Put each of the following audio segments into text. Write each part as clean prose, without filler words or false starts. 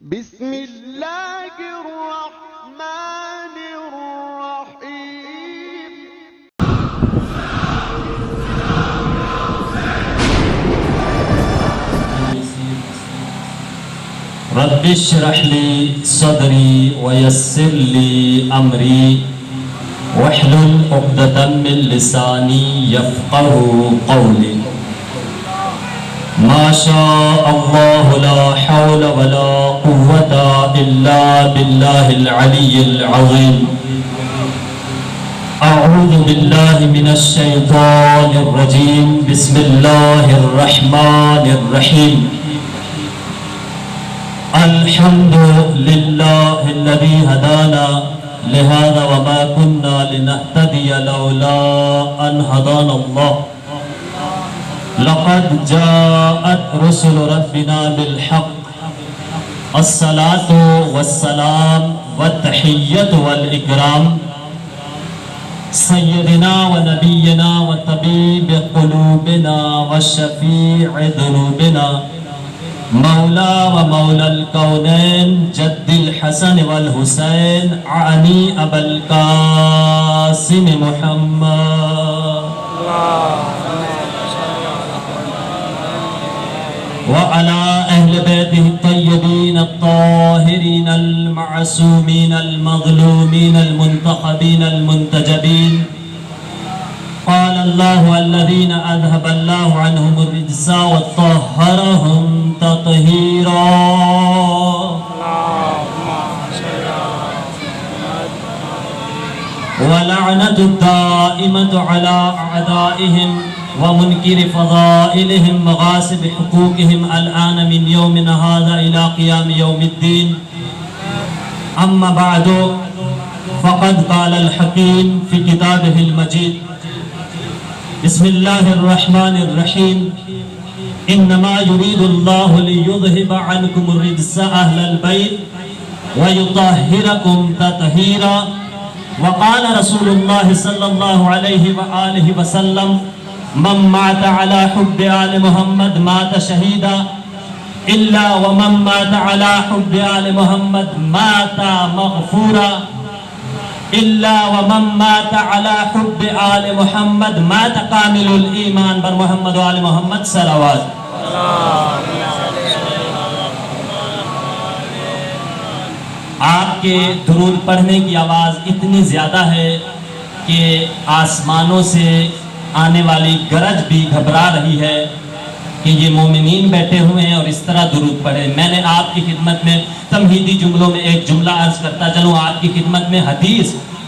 بسم اللہ الرحمن الرحیم رب اشرح لي صدري ويسر لي امري واحلل عقدة من لساني يفقهوا قولي ما شاء الله لا حول ولا قوة إلا بالله العلي العظيم أعوذ بالله من الشيطان الرجيم بسم الله الرحمن الرحيم الحمد لله الذي هدانا لهذا وما كنا لنهتدي لولا أن هدانا الله لقد جاءت رسل ربنا بالحق الصلاة والسلام والتحية والإكرام سيدنا ونبينا وطبيب قلوبنا وشفيع ذنوبنا مولا ومولى الكونين جد الحسن والحسين عني أبا القاسم محمد وعلى أهل بيته الطيبين الطاهرين المعصومين المظلومين المنتخبين المنتجبين قال الله الذين أذهب الله عنهم الرجس وطهرهم تطهيرا ولعنة الدائمة على أعدائهم ومنكر فضائلهم وغاصب حقوقهم الآن من يومنا هذا إلى قيام يوم الدين أما بعد فقد قال الحكيم في كتابه المجيد بسم الله الرحمن الرحيم إنما يريد الله ليذهب عنكم الرجس أهل البيت ويطهركم تطهيرا وقال رسول الله صلى الله عليه وآله وسلم من مات على حب آل محمد مات شهيدا إلا ومن مات على حب آل محمد مات مغفورا إلا ومن مات على حب آل محمد مات كامل الإيمان بر محمد و آل محمد صلوات آپ کے درود پڑھنے کی آواز اتنی زیادہ ہے کہ آسمانوں سے آنے والی گرج بھی گھبرا رہی ہے کہ یہ مومنین بیٹھے ہوئے ہیں اور اس طرح درود پڑھے. میں نے آپ کی خدمت میں تمہیدی جملوں میں ایک جملہ عرض کرتا چلوں. آپ کی خدمت میں حدیث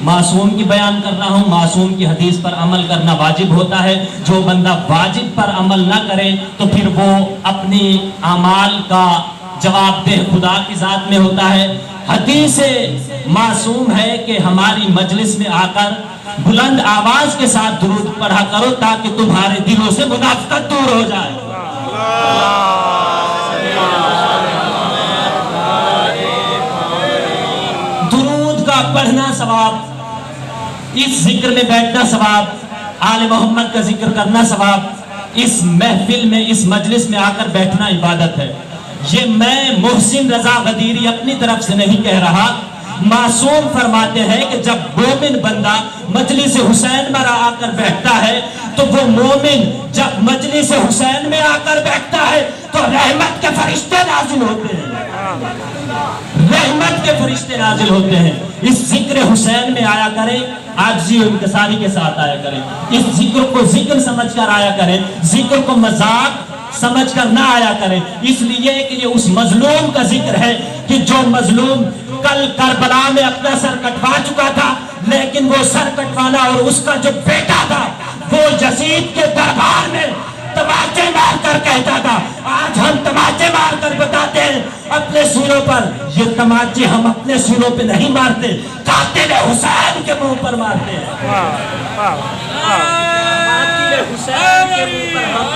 معصوم کی بیان کر رہا ہوں. معصوم کی حدیث پر عمل کرنا واجب ہوتا ہے. جو بندہ واجب پر عمل نہ کرے تو پھر وہ اپنی اعمال کا جواب دہ خدا کی ذات میں ہوتا ہے. حدیث معصوم ہے کہ ہماری مجلس میں آ کر بلند آواز کے ساتھ درود پڑھا کرو تاکہ تمہارے دلوں سے منافقت دور ہو جائے. درود کا پڑھنا ثواب, اس ذکر میں بیٹھنا ثواب, آل محمد کا ذکر کرنا ثواب, اس محفل میں اس مجلس میں آ کر بیٹھنا عبادت ہے. یہ میں محسن رضا غدیری اپنی طرف سے نہیں کہہ رہا. معصوم فرماتے ہیں کہ جب مومن بندہ مجلس حسین میں آ کر بیٹھتا ہے تو وہ مومن جب مجلس حسین میں آ کر بیٹھتا ہے تو رحمت کے فرشتے نازل ہوتے ہیں. رحمت کے فرشتے نازل ہوتے ہیں. اس ذکر حسین میں آیا کریں, عاجزی و انکساری کے ساتھ آیا کریں. اس ذکر کو ذکر سمجھ کر آیا کریں, ذکر کو مذاق سمجھ کر نہ آیا کریں. اس لیے کہ یہ اس مظلوم کا ذکر ہے کہ جو مظلوم کل کربلا میں اپنا سر کٹوا چکا تھا, لیکن وہ سر کٹوانا اور اس کا جو بیٹا تھا وہ یزید کے دربار میں تماچے مار کر کہتا تھا. آج ہم تماچے مار کر بتاتے ہیں اپنے سروں پر, یہ تماچے ہم اپنے سروں پہ نہیں مارتے, قاتل حسین کے منہ پر مارتے ہیں. قاتل حسین کے منہ پر ہم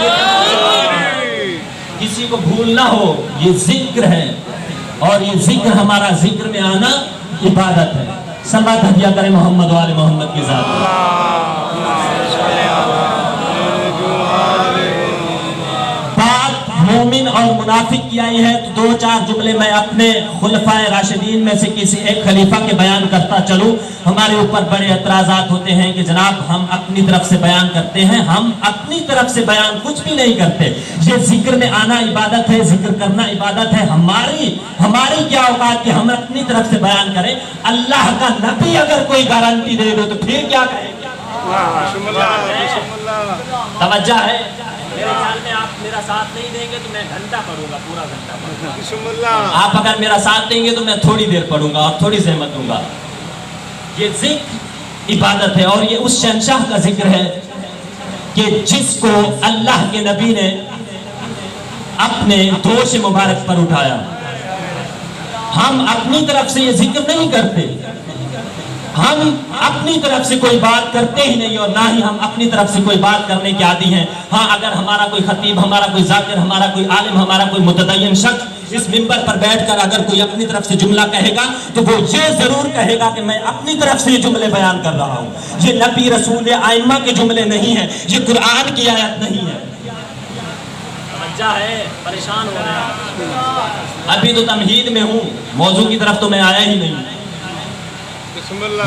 کسی کو بھول نہ ہو. یہ ذکر ہے اور یہ ذکر ہمارا ذکر میں آنا عبادت ہے. صلوات ہدیہ کریں محمد و آل محمد کی ذات. بات مومن اور منافق کی آئی ہے تو دو چار جملے میں اپنے خلفائے راشدین میں سے کسی ایک خلیفہ کے بیان کرتا چلوں. ہمارے اوپر بڑے اعتراضات ہوتے ہیں کہ جناب ہم اپنی طرف سے بیان کرتے ہیں. ہم اپنی طرف سے بیان کچھ بھی نہیں کرتے. یہ ذکر میں آنا عبادت ہے, ذکر کرنا عبادت ہے. ہماری کیا اوقات کہ ہم اپنی طرف سے بیان کریں. اللہ کا نبی اگر کوئی گارنٹی دے دو تو پھر کیا کہیں گے؟ توجہ ہے. میرے خیال میں آپ میرا ساتھ نہیں دیں گے تو میں گھنٹہ پڑھوں گا, پورا گھنٹہ پڑھوں گا. آپ اگر میرا ساتھ دیں گے تو میں تھوڑی دیر پڑھوں گا اور تھوڑی زحمت دوں گا. یہ ذکر عبادت ہے اور یہ اس شہنشاہ کا ذکر ہے کہ جس کو اللہ کے نبی نے اپنے دوش مبارک پر اٹھایا. ہم اپنی طرف سے یہ ذکر نہیں کرتے. ہم اپنی طرف سے کوئی بات کرتے ہی نہیں اور نہ ہی ہم اپنی طرف سے کوئی بات کرنے کے عادی ہیں. ہاں اگر ہمارا کوئی خطیب, ہمارا کوئی ذاکر, ہمارا کوئی عالم, ہمارا کوئی متدین شخص اس منبر پر بیٹھ کر اگر کوئی اپنی طرف سے جملہ کہے گا تو وہ یہ ضرور کہے گا کہ میں اپنی طرف سے یہ جملے بیان کر رہا ہوں. یہ نبی رسول ائمہ کے جملے نہیں ہیں, یہ قرآن کی آیت نہیں ہے. پریشان ہو رہے ہیں. ابھی تو تمہید میں ہوں, موضوع کی طرف تو میں آیا ہی نہیں.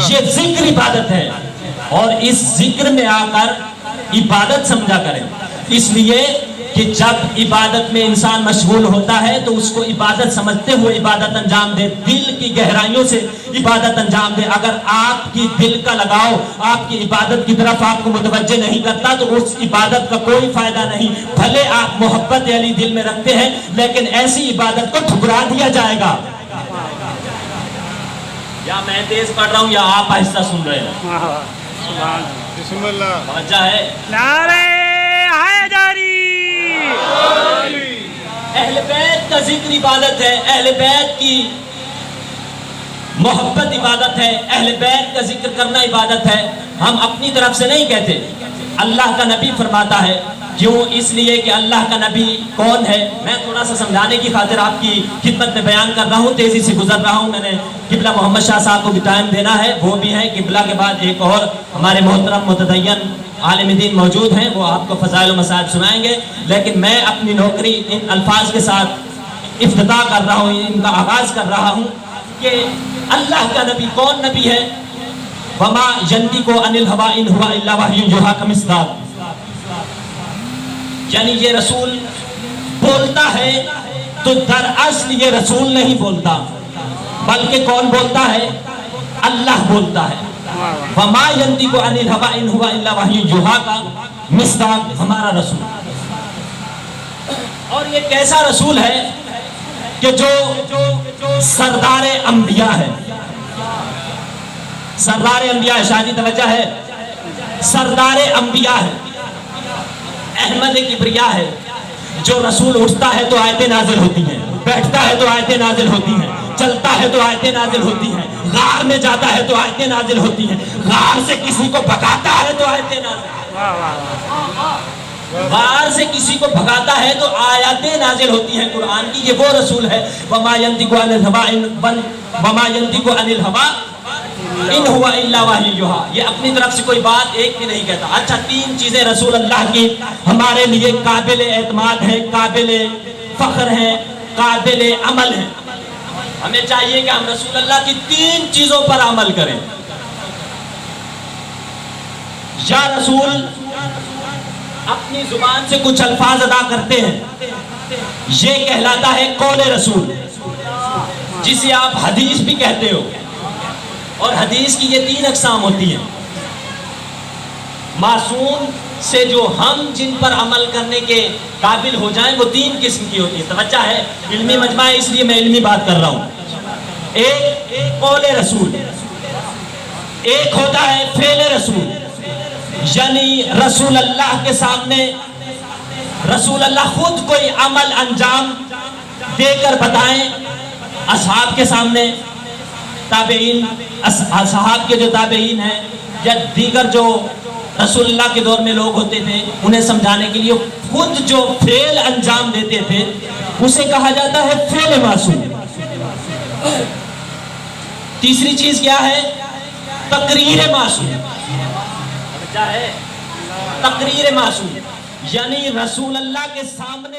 یہ ذکر عبادت ہے اور اس ذکر میں آ کر عبادت سمجھا کریں. اس لیے کہ جب عبادت میں انسان مشغول ہوتا ہے تو اس کو عبادت سمجھتے ہوئے عبادت انجام دے, دل کی گہرائیوں سے عبادت انجام دے. اگر آپ کی دل کا لگاؤ آپ کی عبادت کی طرف آپ کو متوجہ نہیں کرتا تو اس عبادت کا کوئی فائدہ نہیں. بھلے آپ محبت علی دل میں رکھتے ہیں لیکن ایسی عبادت کو ٹھکرا دیا جائے گا. یا میں تیز پڑھ رہا ہوں یا آپ آہستہ سن رہے ہیں؟ بسم اللہ. توجہ ہے. نعرہ حیدری. اہل بیت کا ذکر عبادت ہے, اہل بیت کی محبت عبادت ہے, اہل بیت کا ذکر کرنا عبادت ہے. ہم اپنی طرف سے نہیں کہتے. اللہ کا نبی فرماتا ہے. کیوں؟ اس لیے کہ اللہ کا نبی کون ہے. میں تھوڑا سا سمجھانے کی خاطر آپ کی خدمت میں بیان کر رہا ہوں, تیزی سے گزر رہا ہوں. میں نے قبلہ محمد شاہ صاحب کو بھی ٹائم دینا ہے, وہ بھی ہے. قبلہ کے بعد ایک اور ہمارے محترم متدین عالم دین موجود ہیں, وہ آپ کو فضائل و مصائب سنائیں گے. لیکن میں اپنی نوکری ان الفاظ کے ساتھ افتتاح کر رہا ہوں, ان کا آغاز کر رہا ہوں کہ اللہ کا نبی کون نبی ہے. وما ینطق عن الہویٰ ان ہوا الا وحی یوحیٰ کا مصداق. یعنی یہ رسول بولتا ہے تو دراصل یہ رسول نہیں بولتا, بلکہ کون بولتا ہے؟ اللہ بولتا ہے. وما ینطق عن الہویٰ ان ہوا الا وحی یوحیٰ کا مصداق ہمارا رسول. اور یہ کیسا رسول ہے کہ جو سردار انبیاء ہے. سردار انبیاء ہے, شاہدی توجہ ہے. سردار انبیاء ہے, احمد کبریا ہے. جو رسول اٹھتا ہے تو آیتیں نازل ہوتی ہیں, بیٹھتا ہے تو آیتیں نازل ہوتی ہیں, چلتا ہے تو آیتیں نازل ہوتی ہیں, غار میں جاتا ہے تو آیتیں نازل ہوتی ہیں, غار سے کسی کو بھگاتا ہے تو آیتیں غار سے کسی کو بھگاتا ہے تو آیتیں نازل ہوتی ہیں قرآن کی. یہ وہ رسول ہے. وما ینطق عن الہویٰ ان ہوا الا وحی یوحیٰ. یہ اپنی طرف سے کوئی بات ایک بھی نہیں کہتا. اچھا, تین چیزیں رسول اللہ کی ہمارے لیے قابل اعتماد ہیں, قابل فخر ہیں, قابل عمل ہیں. ہمیں چاہیے کہ ہم رسول اللہ کی تین چیزوں پر عمل کریں. یا رسول اپنی زبان سے کچھ الفاظ ادا کرتے ہیں, یہ کہلاتا ہے قول رسول, جسے آپ حدیث بھی کہتے ہو. اور حدیث کی یہ تین اقسام ہوتی ہیں. معصوم سے جو ہم جن پر عمل کرنے کے قابل ہو جائیں وہ تین قسم کی ہوتی ہیں. توجہ ہے, علمی مجمع ہے اس لیے میں علمی بات کر رہا ہوں. ایک قول رسول, ایک ہوتا ہے فعل رسول. یعنی رسول اللہ کے سامنے رسول اللہ خود کوئی عمل انجام دے کر بتائیں, اصحاب کے سامنے, تابعین, اصحاب کے جو تابعین ہیں یا دیگر جو رسول اللہ کے دور میں لوگ ہوتے تھے انہیں سمجھانے کے لیے خود جو فعل انجام دیتے تھے اسے کہا جاتا ہے فعل معصوم. تیسری چیز کیا ہے؟ تقریر معصوم. تقریر معصوم یعنی رسول اللہ کے سامنے